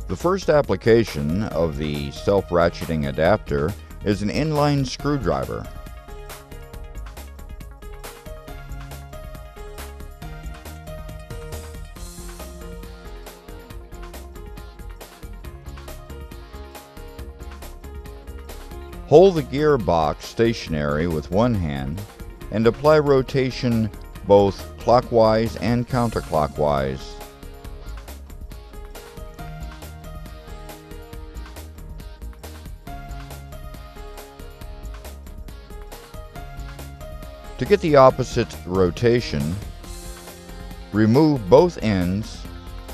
The first application of the self-ratcheting adapter is an inline screwdriver. Hold the gearbox stationary with one hand and apply rotation both clockwise and counterclockwise. To get the opposite rotation, remove both ends,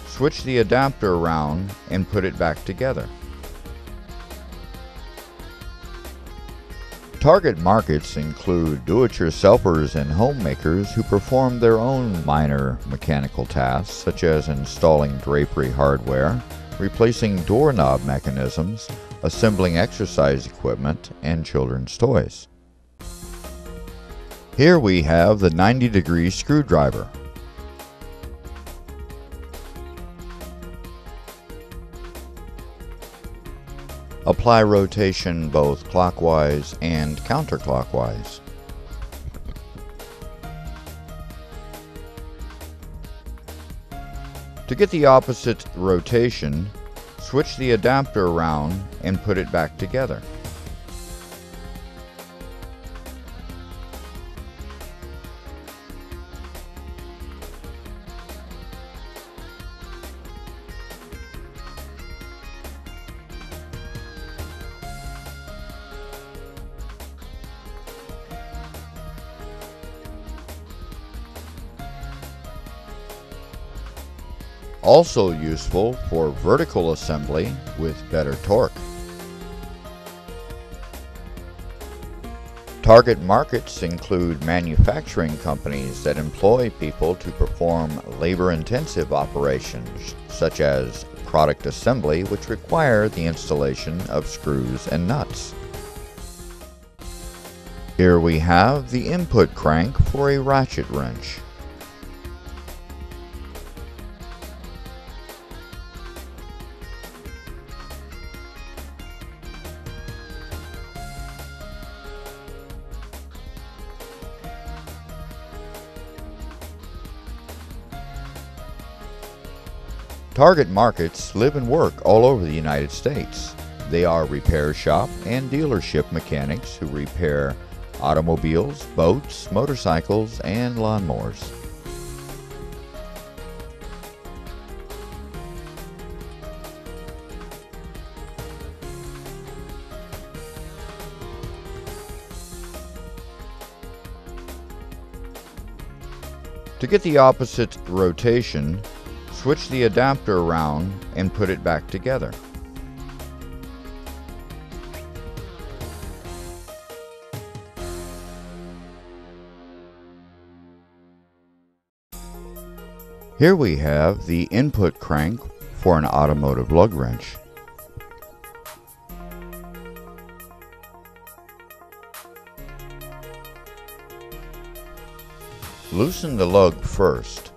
switch the adapter around, and put it back together. Target markets include do-it-yourselfers and homemakers who perform their own minor mechanical tasks, such as installing drapery hardware, replacing doorknob mechanisms, assembling exercise equipment, and children's toys. Here we have the 90-degree screwdriver. Apply rotation both clockwise and counterclockwise. To get the opposite rotation, switch the adapter around and put it back together. Also useful for vertical assembly with better torque. Target markets include manufacturing companies that employ people to perform labor-intensive operations, such as product assembly, which require the installation of screws and nuts. Here we have the input crank for a ratchet wrench. Target markets live and work all over the United States. They are repair shop and dealership mechanics who repair automobiles, boats, motorcycles, and lawnmowers. To get the opposite rotation, switch the adapter around and put it back together. Here we have the input crank for an automotive lug wrench. Loosen the lug first.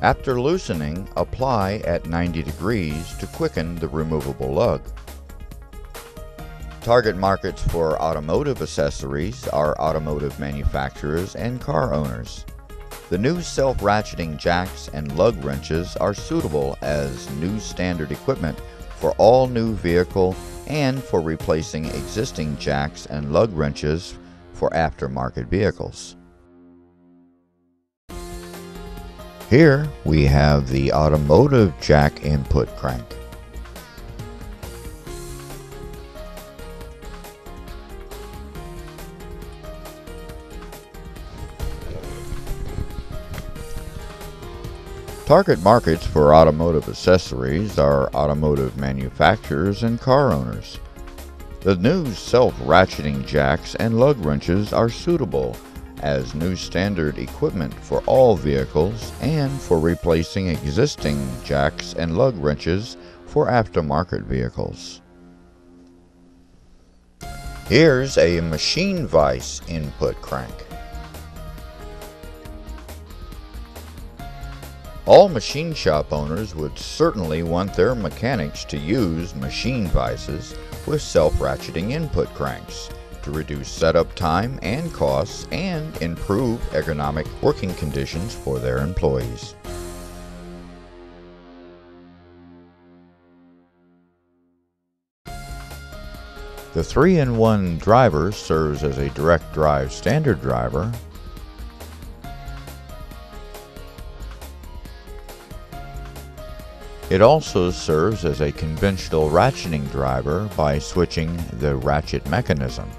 After loosening, apply at 90 degrees to quicken the removable lug. Target markets for automotive accessories are automotive manufacturers and car owners. The new self-ratcheting jacks and lug wrenches are suitable as new standard equipment for all new vehicle and for replacing existing jacks and lug wrenches for aftermarket vehicles. Here we have the automotive jack input crank. Target markets for automotive accessories are automotive manufacturers and car owners. The new self-ratcheting jacks and lug wrenches are suitable as new standard equipment for all vehicles and for replacing existing jacks and lug wrenches for aftermarket vehicles. Here's a machine vise input crank. All machine shop owners would certainly want their mechanics to use machine vices with self-ratcheting input cranks to reduce setup time and costs and improve ergonomic working conditions for their employees. The 3-in-1 driver serves as a direct drive standard driver, it also serves as a conventional ratcheting driver by switching the ratchet mechanism.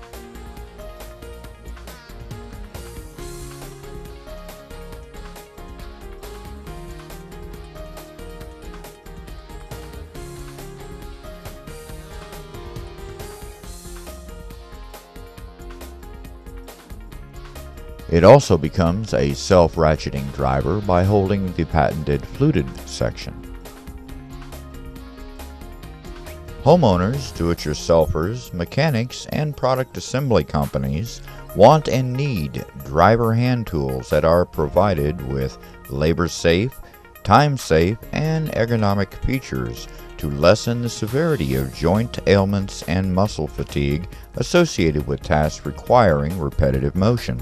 It also becomes a self-ratcheting driver by holding the patented fluted section. Homeowners, do-it-yourselfers, mechanics, and product assembly companies want and need driver hand tools that are provided with labor-safe, time-safe, and ergonomic features to lessen the severity of joint ailments and muscle fatigue associated with tasks requiring repetitive motion.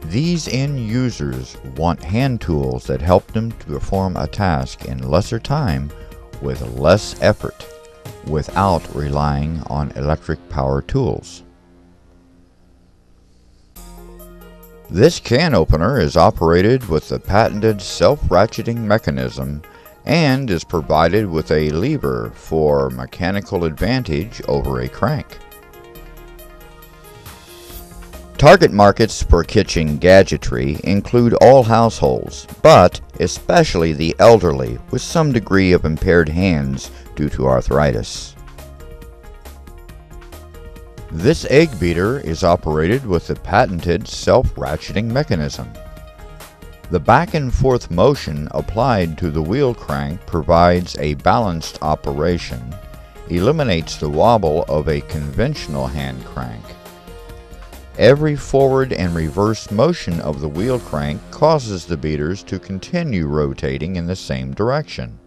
These end users want hand tools that help them to perform a task in lesser time with less effort, without relying on electric power tools. This can opener is operated with the patented self-ratcheting mechanism and is provided with a lever for mechanical advantage over a crank. Target markets for kitchen gadgetry include all households, but especially the elderly with some degree of impaired hands due to arthritis. This egg beater is operated with the patented self-ratcheting mechanism. The back and forth motion applied to the wheel crank provides a balanced operation, eliminates the wobble of a conventional hand crank. Every forward and reverse motion of the wheel crank causes the beaters to continue rotating in the same direction.